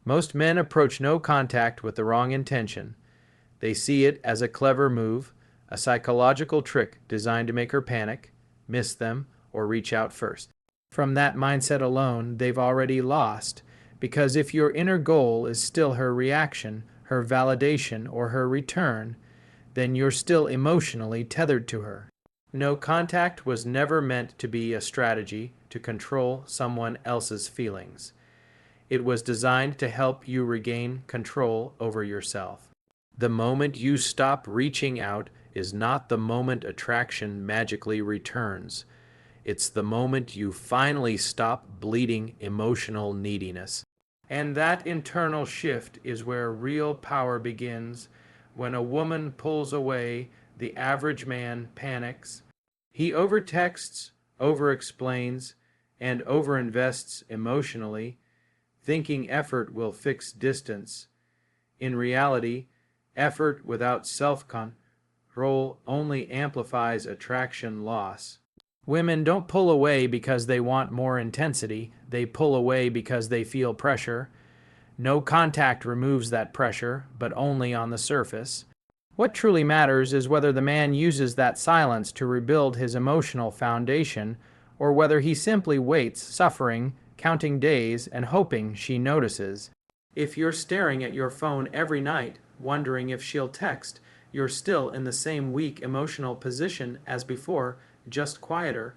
Most men approach no contact with the wrong intention. They see it as a clever move, a psychological trick designed to make her panic, miss them, or reach out first. From that mindset alone, they've already lost, because if your inner goal is still her reaction, her validation, or her return, then you're still emotionally tethered to her. No contact was never meant to be a strategy to control someone else's feelings. It was designed to help you regain control over yourself. The moment you stop reaching out is not the moment attraction magically returns. It's the moment you finally stop bleeding emotional neediness. And that internal shift is where real power begins. When a woman pulls away, the average man panics. He overtexts, overexplains, and overinvests emotionally, thinking effort will fix distance. In reality, effort without self-control only amplifies attraction loss. Women don't pull away because they want more intensity. They pull away because they feel pressure. No contact removes that pressure, but only on the surface. What truly matters is whether the man uses that silence to rebuild his emotional foundation, or whether he simply waits, suffering, counting days, and hoping she notices. If you're staring at your phone every night, wondering if she'll text, you're still in the same weak emotional position as before, just quieter.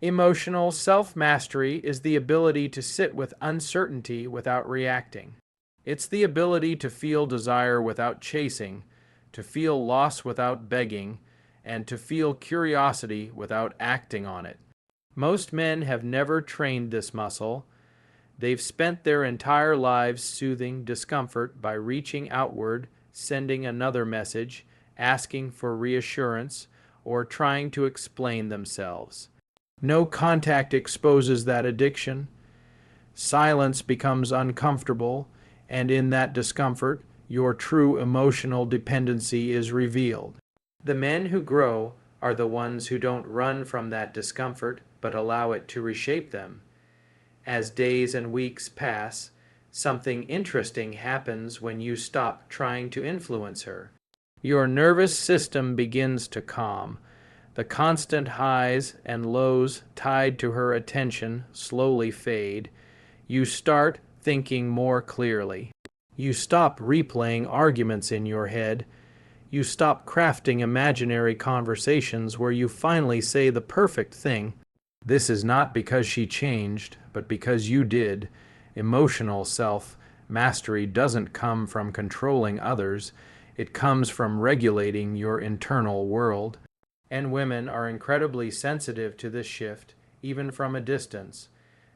Emotional self-mastery is the ability to sit with uncertainty without reacting. It's the ability to feel desire without chasing, to feel loss without begging, and to feel curiosity without acting on it. Most men have never trained this muscle. They've spent their entire lives soothing discomfort by reaching outward, sending another message, asking for reassurance, or trying to explain themselves. No contact exposes that addiction. Silence becomes uncomfortable, and in that discomfort, your true emotional dependency is revealed. The men who grow are the ones who don't run from that discomfort, but allow it to reshape them. As days and weeks pass, something interesting happens when you stop trying to influence her. Your nervous system begins to calm. The constant highs and lows tied to her attention slowly fade. You start thinking more clearly. You stop replaying arguments in your head. You stop crafting imaginary conversations where you finally say the perfect thing. This is not because she changed, but because you did. Emotional self-mastery doesn't come from controlling others. It comes from regulating your internal world. And women are incredibly sensitive to this shift, even from a distance.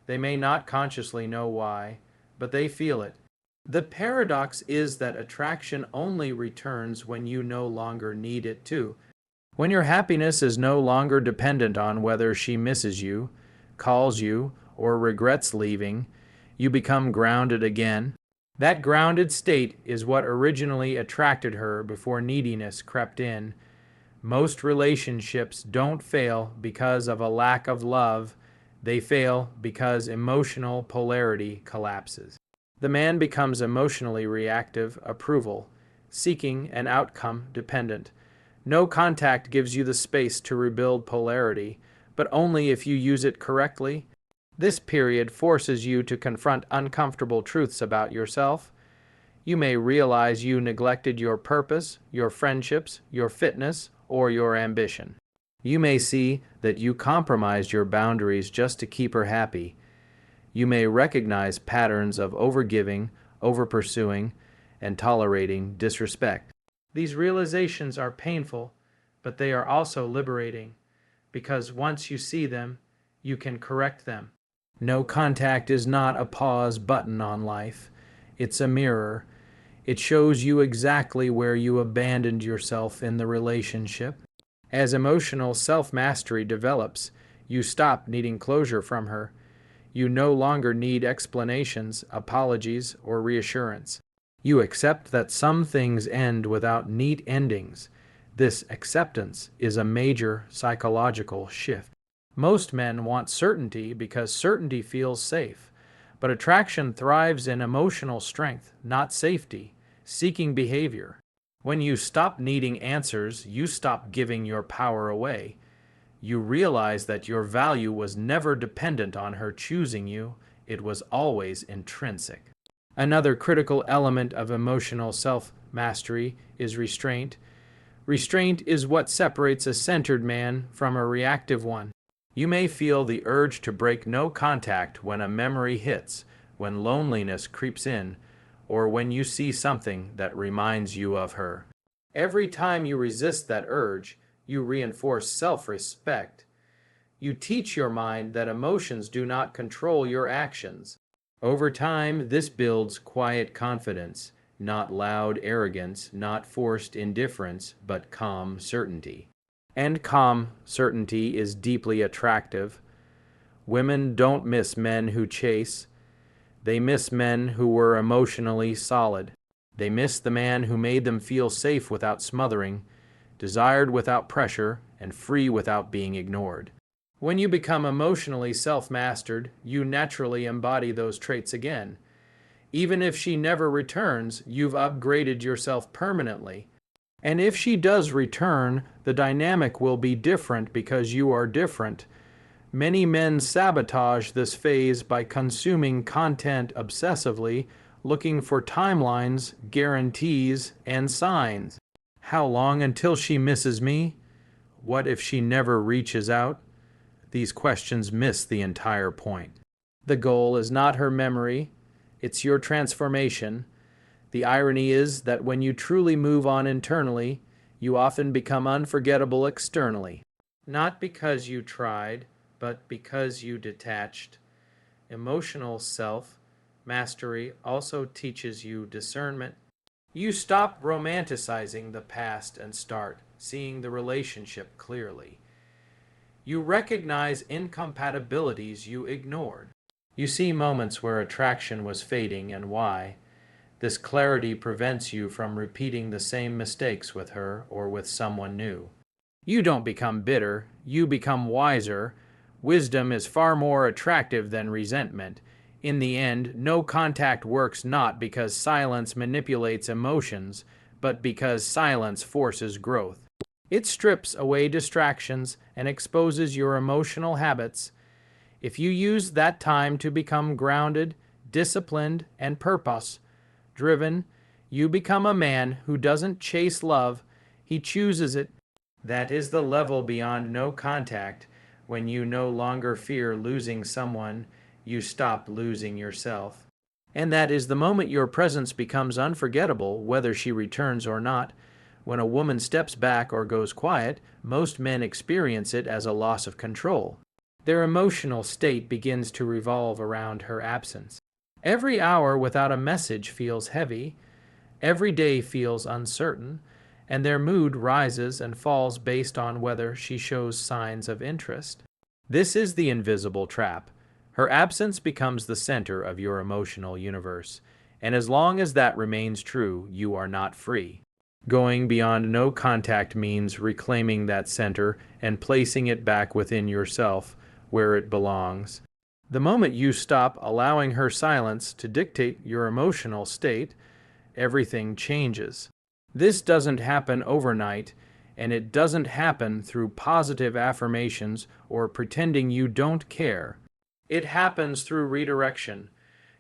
They may not consciously know why, but they feel it. The paradox is that attraction only returns when you no longer need it to. When your happiness is no longer dependent on whether she misses you, calls you, or regrets leaving, you become grounded again. That grounded state is what originally attracted her before neediness crept in. Most relationships don't fail because of a lack of love. They fail because emotional polarity collapses. The man becomes emotionally reactive, approval, seeking an outcome dependent. No contact gives you the space to rebuild polarity, but only if you use it correctly. This period forces you to confront uncomfortable truths about yourself. You may realize you neglected your purpose, your friendships, your fitness, or your ambition. You may see that you compromised your boundaries just to keep her happy. You may recognize patterns of overgiving, overpursuing, and tolerating disrespect. These realizations are painful, but they are also liberating, because once you see them, you can correct them. No contact is not a pause button on life. It's a mirror. It shows you exactly where you abandoned yourself in the relationship. As emotional self-mastery develops, you stop needing closure from her. You no longer need explanations, apologies, or reassurance. You accept that some things end without neat endings. This acceptance is a major psychological shift. Most men want certainty because certainty feels safe, But attraction thrives in emotional strength, not safety, seeking behavior. When you stop needing answers, you stop giving your power away. You realize that your value was never dependent on her choosing you, it was always intrinsic. Another critical element of emotional self-mastery is restraint. Restraint is what separates a centered man from a reactive one. You may feel the urge to break no contact when a memory hits, when loneliness creeps in, or when you see something that reminds you of her. Every time you resist that urge, you reinforce self-respect. You teach your mind that emotions do not control your actions. Over time, this builds quiet confidence, not loud arrogance, not forced indifference, but calm certainty. And calm certainty is deeply attractive. Women don't miss men who chase. They miss men who were emotionally solid. They miss the man who made them feel safe without smothering, desired without pressure, and free without being ignored. When you become emotionally self-mastered, you naturally embody those traits again. Even if she never returns, you've upgraded yourself permanently. And if she does return, the dynamic will be different because you are different. Many men sabotage this phase by consuming content obsessively, looking for timelines, guarantees, and signs. How long until she misses me? What if she never reaches out? These questions miss the entire point. The goal is not her memory, it's your transformation. The irony is that when you truly move on internally, you often become unforgettable externally. Not because you tried, but because you detached. Emotional self-mastery also teaches you discernment. You stop romanticizing the past and start seeing the relationship clearly. You recognize incompatibilities you ignored. You see moments where attraction was fading and why. This clarity prevents you from repeating the same mistakes with her or with someone new. You don't become bitter, you become wiser. Wisdom is far more attractive than resentment. In the end, no contact works not because silence manipulates emotions, but because silence forces growth. It strips away distractions and exposes your emotional habits. If you use that time to become grounded, disciplined, and purpose-driven, you become a man who doesn't chase love, he chooses it. That is the level beyond no contact. When you no longer fear losing someone, you stop losing yourself. And that is the moment your presence becomes unforgettable, whether she returns or not. When a woman steps back or goes quiet, most men experience it as a loss of control. Their emotional state begins to revolve around her absence. Every hour without a message feels heavy, every day feels uncertain, and their mood rises and falls based on whether she shows signs of interest. This is the invisible trap. Her absence becomes the center of your emotional universe, and as long as that remains true, you are not free. Going beyond no contact means reclaiming that center and placing it back within yourself, where it belongs. The moment you stop allowing her silence to dictate your emotional state, everything changes. This doesn't happen overnight, and it doesn't happen through positive affirmations or pretending you don't care. It happens through redirection.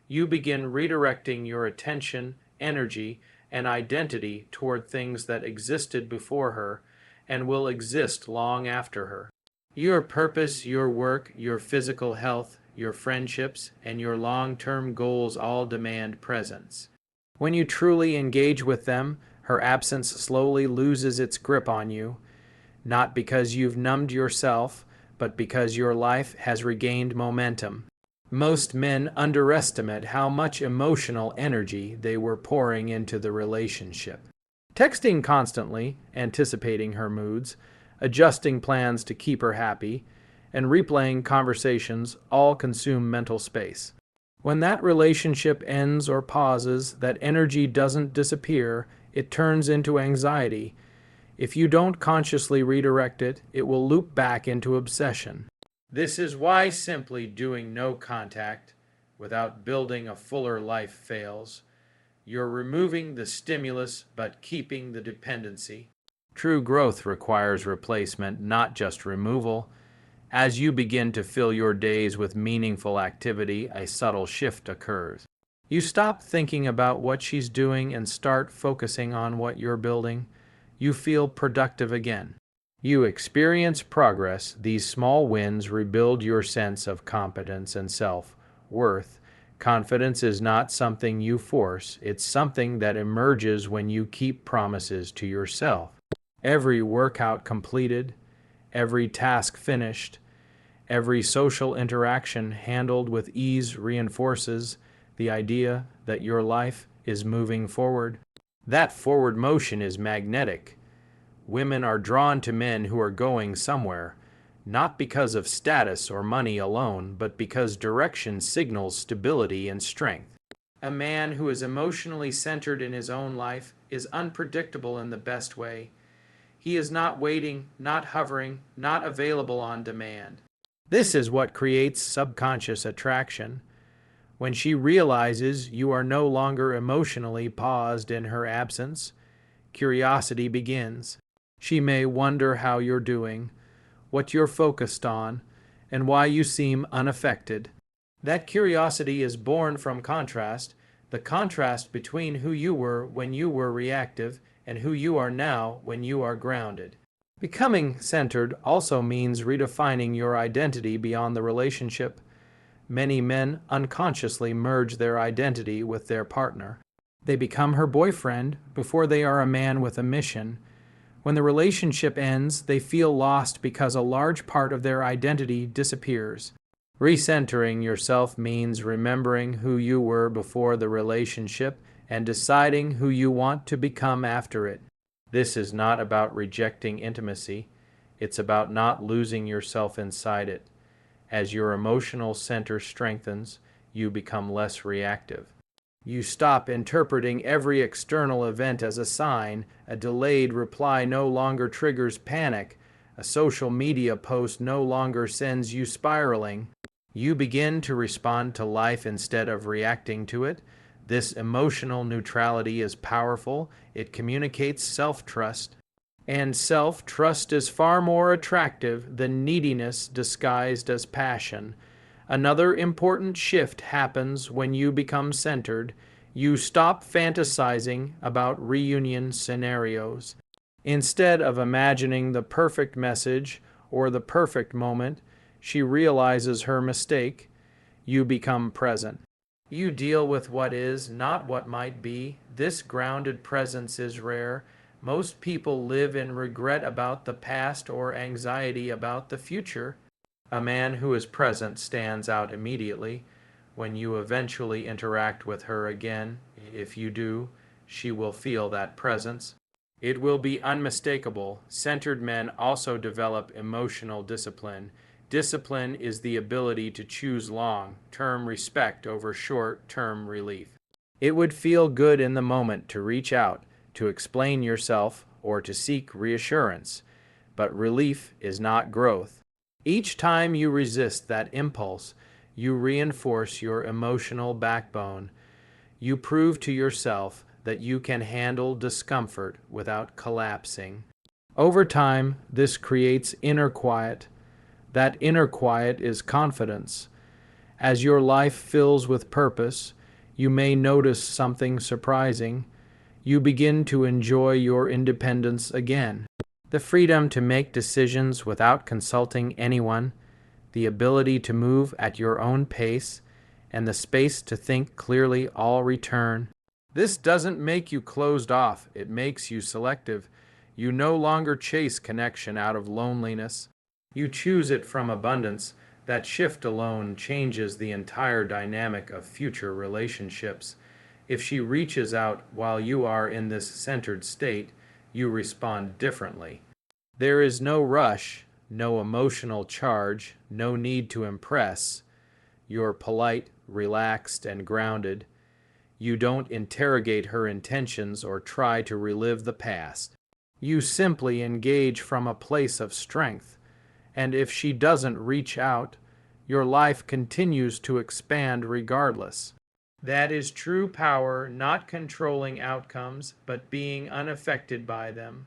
You begin redirecting your attention, energy, and identity toward things that existed before her and will exist long after her. Your purpose, your work, your physical health, your friendships, and your long-term goals all demand presence. When you truly engage with them, her absence slowly loses its grip on you, not because you've numbed yourself, but because your life has regained momentum. Most men underestimate how much emotional energy they were pouring into the relationship. Texting constantly, anticipating her moods, adjusting plans to keep her happy, and replaying conversations all consume mental space. When that relationship ends or pauses, that energy doesn't disappear, it turns into anxiety. If you don't consciously redirect it, it will loop back into obsession. This is why simply doing no contact, without building a fuller life fails. You're removing the stimulus but keeping the dependency. True growth requires replacement, not just removal. As you begin to fill your days with meaningful activity, a subtle shift occurs. You stop thinking about what she's doing and start focusing on what you're building. You feel productive again. You experience progress. These small wins rebuild your sense of competence and self-worth. Confidence is not something you force. It's something that emerges when you keep promises to yourself. Every workout completed, every task finished, every social interaction handled with ease reinforces the idea that your life is moving forward. That forward motion is magnetic. Women are drawn to men who are going somewhere, not because of status or money alone, but because direction signals stability and strength. A man who is emotionally centered in his own life is unpredictable in the best way. He is not waiting, not hovering, not available on demand. This is what creates subconscious attraction. When she realizes you are no longer emotionally paused in her absence, curiosity begins. She may wonder how you're doing, what you're focused on, and why you seem unaffected. That curiosity is born from contrast, the contrast between who you were when you were reactive and who you are now when you are grounded. Becoming centered also means redefining your identity beyond the relationship. Many men unconsciously merge their identity with their partner. They become her boyfriend before they are a man with a mission. When the relationship ends, they feel lost because a large part of their identity disappears. Recentering yourself means remembering who you were before the relationship and deciding who you want to become after it. This is not about rejecting intimacy. It's about not losing yourself inside it. As your emotional center strengthens, you become less reactive. You stop interpreting every external event as a sign. A delayed reply no longer triggers panic. A social media post no longer sends you spiraling. You begin to respond to life instead of reacting to it. This emotional neutrality is powerful. It communicates self-trust. And self-trust is far more attractive than neediness disguised as passion. Another important shift happens when you become centered. You stop fantasizing about reunion scenarios. Instead of imagining the perfect message or the perfect moment, she realizes her mistake. You become present. You deal with what is, not what might be. This grounded presence is rare. Most people live in regret about the past or anxiety about the future. A man who is present stands out immediately. When you eventually interact with her again, if you do, she will feel that presence. It will be unmistakable. Centered men also develop emotional discipline. Discipline is the ability to choose long-term respect over short-term relief. It would feel good in the moment to reach out, to explain yourself, or to seek reassurance. But relief is not growth. Each time you resist that impulse, you reinforce your emotional backbone. You prove to yourself that you can handle discomfort without collapsing. Over time, this creates inner quiet. That inner quiet is confidence. As your life fills with purpose, you may notice something surprising. You begin to enjoy your independence again. The freedom to make decisions without consulting anyone, the ability to move at your own pace, and the space to think clearly all return. This doesn't make you closed off, it makes you selective. You no longer chase connection out of loneliness. You choose it from abundance. That shift alone changes the entire dynamic of future relationships. If she reaches out while you are in this centered state, you respond differently. There is no rush, no emotional charge, no need to impress. You're polite, relaxed, and grounded. You don't interrogate her intentions or try to relive the past. You simply engage from a place of strength. And if she doesn't reach out, your life continues to expand regardless. That is true power, not controlling outcomes, but being unaffected by them.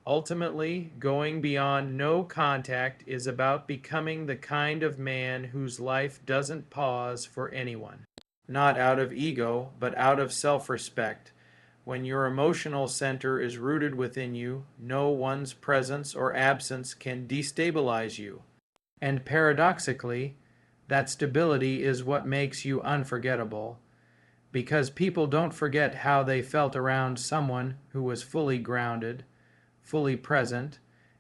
Ultimately, going beyond no contact is about becoming the kind of man whose life doesn't pause for anyone. Not out of ego, but out of self-respect. When your emotional center is rooted within you, no one's presence or absence can destabilize you. And paradoxically, that stability is what makes you unforgettable, because people don't forget how they felt around someone who was fully grounded, fully present,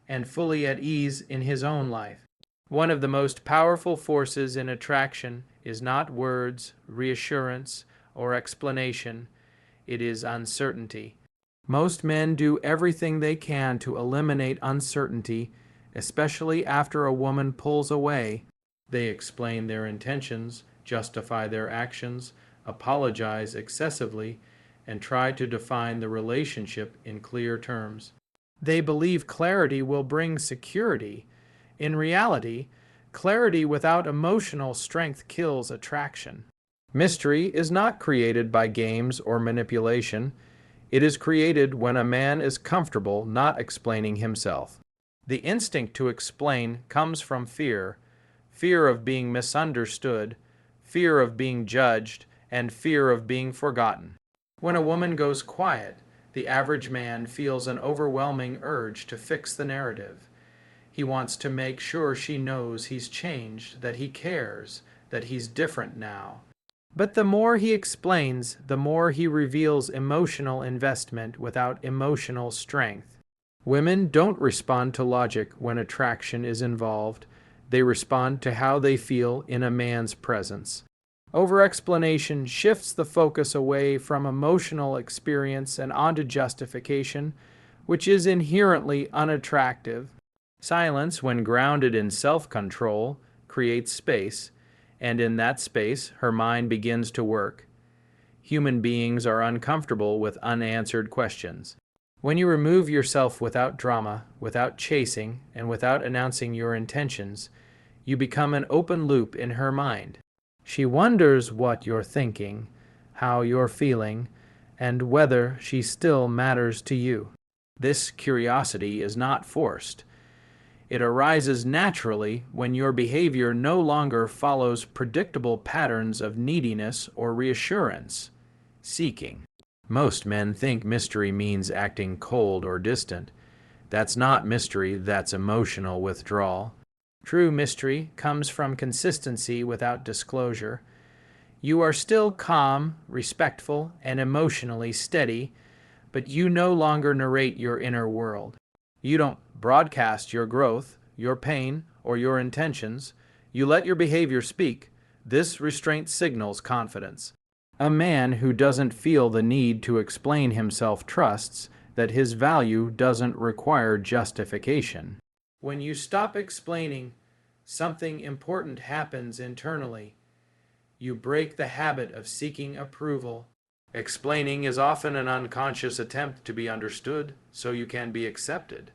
and fully at ease in his own life. One of the most powerful forces in attraction is not words, reassurance, or explanation. It is uncertainty. Most men do everything they can to eliminate uncertainty, especially after a woman pulls away. They explain their intentions, justify their actions, apologize excessively, and try to define the relationship in clear terms. They believe clarity will bring security. In reality, clarity without emotional strength kills attraction. Mystery is not created by games or manipulation. It is created when a man is comfortable not explaining himself. The instinct to explain comes from fear, fear of being misunderstood, fear of being judged, and fear of being forgotten. When a woman goes quiet, the average man feels an overwhelming urge to fix the narrative. He wants to make sure she knows he's changed, that he cares, that he's different now. But the more he explains, the more he reveals emotional investment without emotional strength. Women don't respond to logic when attraction is involved. They respond to how they feel in a man's presence. Over-explanation shifts the focus away from emotional experience and onto justification, which is inherently unattractive. Silence, when grounded in self-control, creates space, and in that space, her mind begins to work. Human beings are uncomfortable with unanswered questions. When you remove yourself without drama, without chasing, and without announcing your intentions, you become an open loop in her mind. She wonders what you're thinking, how you're feeling, and whether she still matters to you. This curiosity is not forced. It arises naturally when your behavior no longer follows predictable patterns of neediness or reassurance, seeking. Most men think mystery means acting cold or distant. That's not mystery, that's emotional withdrawal. True mystery comes from consistency without disclosure. You are still calm, respectful, and emotionally steady, but you no longer narrate your inner world. You don't broadcast your growth, your pain, or your intentions. You let your behavior speak. This restraint signals confidence. A man who doesn't feel the need to explain himself trusts that his value doesn't require justification. When you stop explaining, something important happens internally. You break the habit of seeking approval. Explaining is often an unconscious attempt to be understood, so you can be accepted.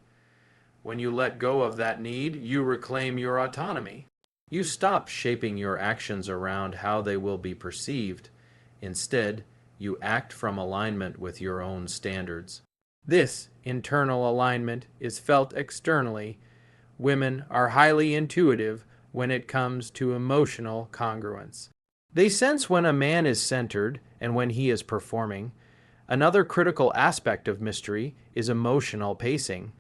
When you let go of that need, you reclaim your autonomy. You stop shaping your actions around how they will be perceived. Instead, you act from alignment with your own standards. This internal alignment is felt externally. Women are highly intuitive when it comes to emotional congruence. They sense when a man is centered and when he is performing. Another critical aspect of mystery is emotional pacing.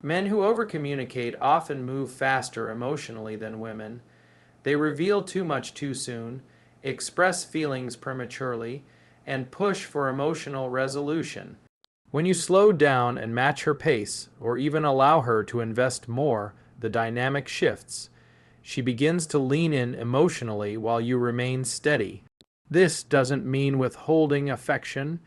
Men who overcommunicate often move faster emotionally than women. They reveal too much too soon, express feelings prematurely, and push for emotional resolution. When you slow down and match her pace, or even allow her to invest more, the dynamic shifts. She begins to lean in emotionally while you remain steady. This doesn't mean withholding affection.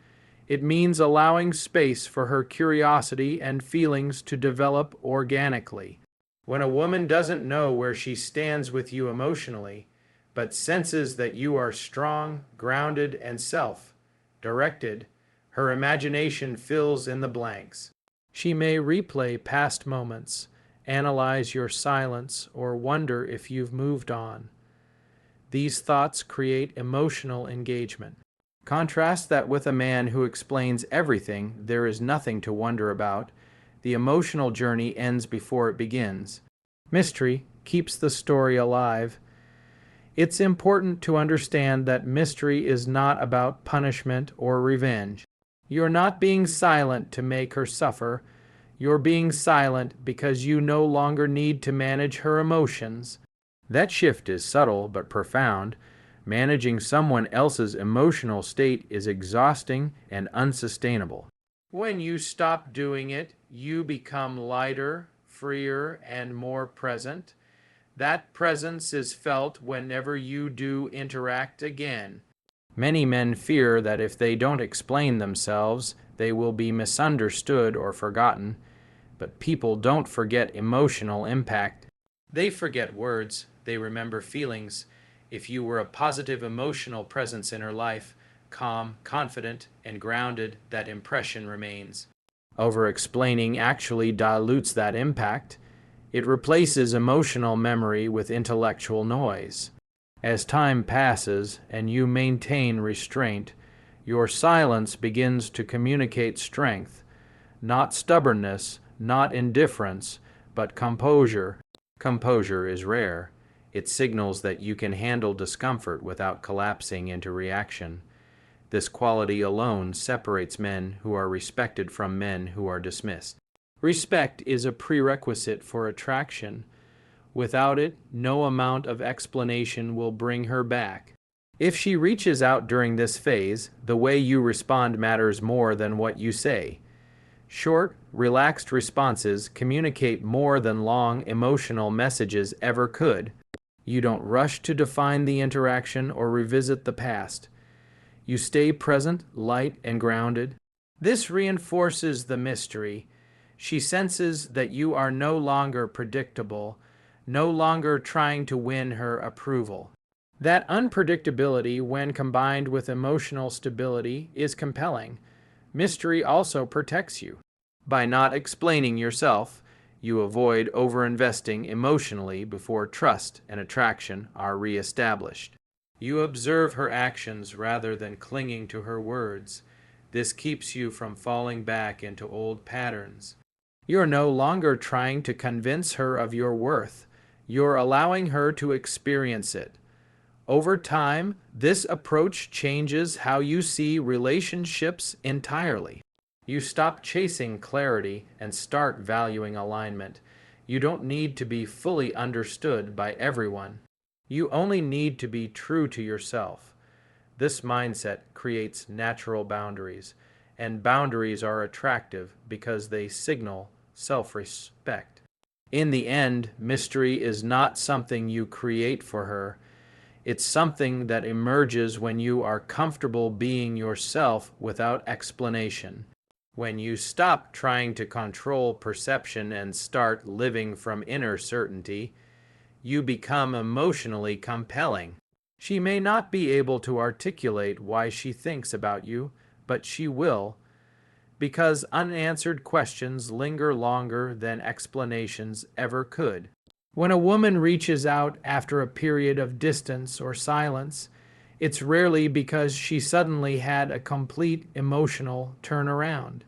It means allowing space for her curiosity and feelings to develop organically. When a woman doesn't know where she stands with you emotionally, but senses that you are strong, grounded, and self-directed, her imagination fills in the blanks. She may replay past moments, analyze your silence, or wonder if you've moved on. These thoughts create emotional engagement. Contrast that with a man who explains everything, there is nothing to wonder about. The emotional journey ends before it begins. Mystery keeps the story alive. It's important to understand that mystery is not about punishment or revenge. You're not being silent to make her suffer. You're being silent because you no longer need to manage her emotions. That shift is subtle but profound. Managing someone else's emotional state is exhausting and unsustainable. When you stop doing it, you become lighter, freer, and more present. That presence is felt whenever you do interact again. Many men fear that if they don't explain themselves, they will be misunderstood or forgotten. But people don't forget emotional impact. They forget words, they remember feelings. If you were a positive emotional presence in her life, calm, confident, and grounded, that impression remains. Over-explaining actually dilutes that impact. It replaces emotional memory with intellectual noise. As time passes and you maintain restraint, your silence begins to communicate strength, not stubbornness, not indifference, but composure. Composure is rare. It signals that you can handle discomfort without collapsing into reaction. This quality alone separates men who are respected from men who are dismissed. Respect is a prerequisite for attraction. Without it, no amount of explanation will bring her back. If she reaches out during this phase, the way you respond matters more than what you say. Short, relaxed responses communicate more than long, emotional messages ever could. You don't rush to define the interaction or revisit the past. You stay present, light, and grounded. This reinforces the mystery. She senses that you are no longer predictable, no longer trying to win her approval. That unpredictability, when combined with emotional stability, is compelling. Mystery also protects you. By not explaining yourself, you avoid overinvesting emotionally before trust and attraction are reestablished. You observe her actions rather than clinging to her words. This keeps you from falling back into old patterns. You're no longer trying to convince her of your worth. You're allowing her to experience it. Over time, this approach changes how you see relationships entirely. You stop chasing clarity and start valuing alignment. You don't need to be fully understood by everyone. You only need to be true to yourself. This mindset creates natural boundaries, and boundaries are attractive because they signal self-respect. In the end, mystery is not something you create for her. It's something that emerges when you are comfortable being yourself without explanation. When you stop trying to control perception and start living from inner certainty, you become emotionally compelling. She may not be able to articulate why she thinks about you, but she will, because unanswered questions linger longer than explanations ever could. When a woman reaches out after a period of distance or silence, it's rarely because she suddenly had a complete emotional turnaround.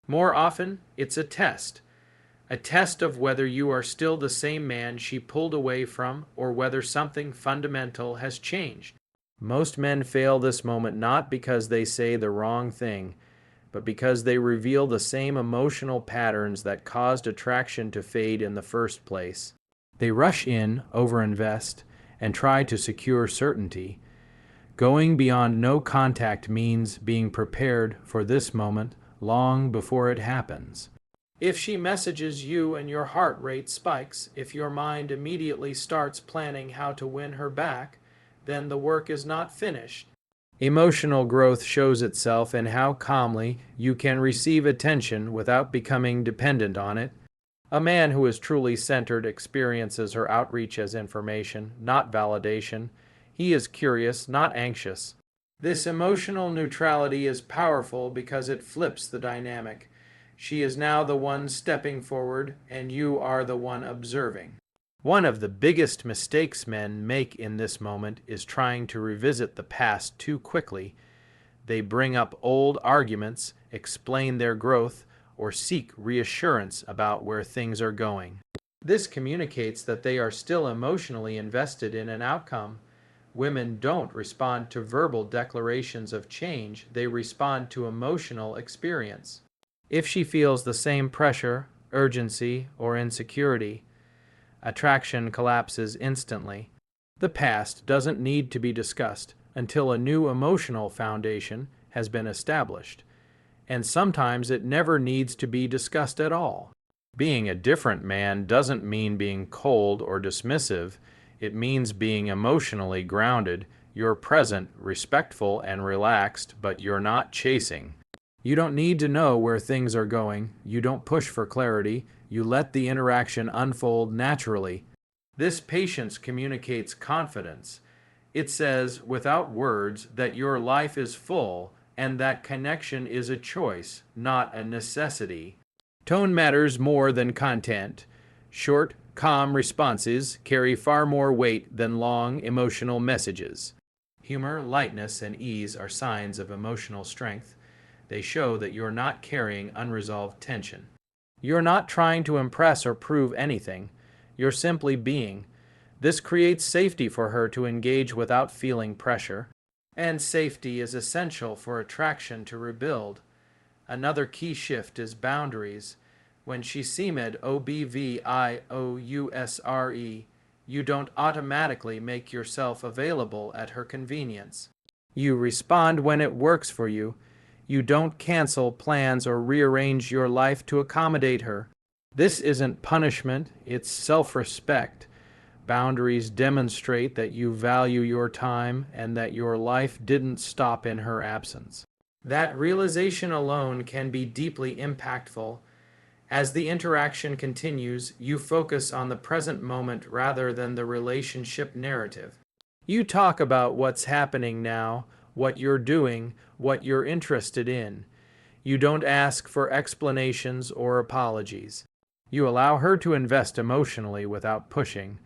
More often, it's a test of whether you are still the same man she pulled away from or whether something fundamental has changed. Most men fail this moment not because they say the wrong thing, but because they reveal the same emotional patterns that caused attraction to fade in the first place. They rush in, overinvest, and try to secure certainty. Going beyond no contact means being prepared for this moment long before it happens. If she messages you and your heart rate spikes, if your mind immediately starts planning how to win her back, then the work is not finished. Emotional growth shows itself in how calmly you can receive attention without becoming dependent on it. A man who is truly centered experiences her outreach as information, not validation. He is curious, not anxious. This emotional neutrality is powerful because it flips the dynamic. She is now the one stepping forward, and you are the one observing. One of the biggest mistakes men make in this moment is trying to revisit the past too quickly. They bring up old arguments, explain their growth, or seek reassurance about where things are going. This communicates that they are still emotionally invested in an outcome. Women don't respond to verbal declarations of change, they respond to emotional experience. If she feels the same pressure, urgency, or insecurity, attraction collapses instantly. The past doesn't need to be discussed until a new emotional foundation has been established, and sometimes it never needs to be discussed at all. Being a different man doesn't mean being cold or dismissive. It means being emotionally grounded. You're present, respectful, and relaxed, but you're not chasing. You don't need to know where things are going. You don't push for clarity. You let the interaction unfold naturally. This patience communicates confidence. It says, without words, that your life is full and that connection is a choice, not a necessity. Tone matters more than content. Short, calm responses carry far more weight than long, emotional messages. Humor, lightness, and ease are signs of emotional strength. They show that you're not carrying unresolved tension. You're not trying to impress or prove anything. You're simply being. This creates safety for her to engage without feeling pressure. And safety is essential for attraction to rebuild. Another key shift is boundaries. When she CMED OBVIOUSRE, you don't automatically make yourself available at her convenience. You respond when it works for you. You don't cancel plans or rearrange your life to accommodate her. This isn't punishment, it's self-respect. Boundaries demonstrate that you value your time and that your life didn't stop in her absence. That realization alone can be deeply impactful. As the interaction continues, you focus on the present moment rather than the relationship narrative. You talk about what's happening now, what you're doing, what you're interested in. You don't ask for explanations or apologies. You allow her to invest emotionally without pushing.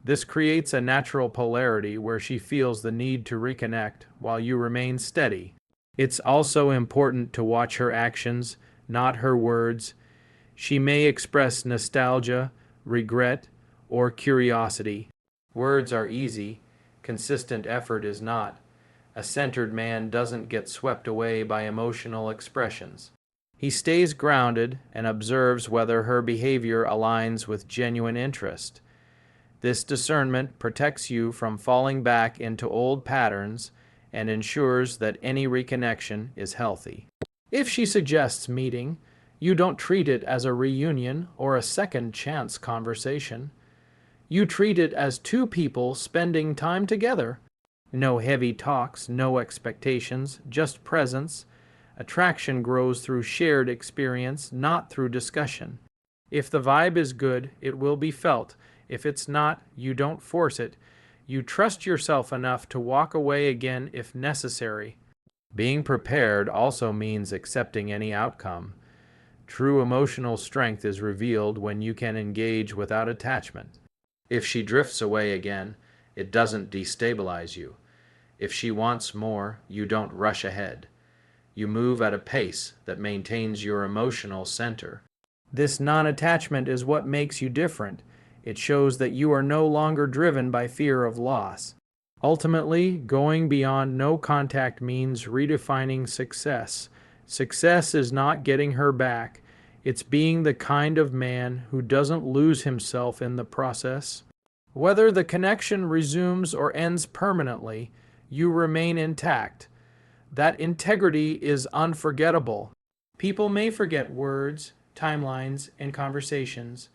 This creates a natural polarity where she feels the need to reconnect while you remain steady. It's also important to watch her actions, not her words. She may express nostalgia, regret, or curiosity. Words are easy. Consistent effort is not. A centered man doesn't get swept away by emotional expressions. He stays grounded and observes whether her behavior aligns with genuine interest. This discernment protects you from falling back into old patterns and ensures that any reconnection is healthy. If she suggests meeting, you don't treat it as a reunion or a second chance conversation. You treat it as two people spending time together. No heavy talks, no expectations, just presence. Attraction grows through shared experience, not through discussion. If the vibe is good, it will be felt. If it's not, you don't force it. You trust yourself enough to walk away again if necessary. Being prepared also means accepting any outcome. True emotional strength is revealed when you can engage without attachment. If she drifts away again, it doesn't destabilize you. If she wants more, you don't rush ahead. You move at a pace that maintains your emotional center. This non-attachment is what makes you different. It shows that you are no longer driven by fear of loss. Ultimately, going beyond no contact means redefining success. Success is not getting her back. It's being the kind of man who doesn't lose himself in the process. Whether the connection resumes or ends permanently, you remain intact. That integrity is unforgettable. People may forget words, timelines, and conversations,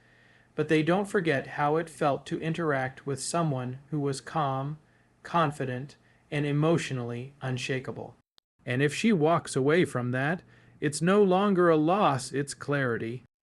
but they don't forget how it felt to interact with someone who was calm, confident, and emotionally unshakable. And if she walks away from that, it's no longer a loss, it's clarity.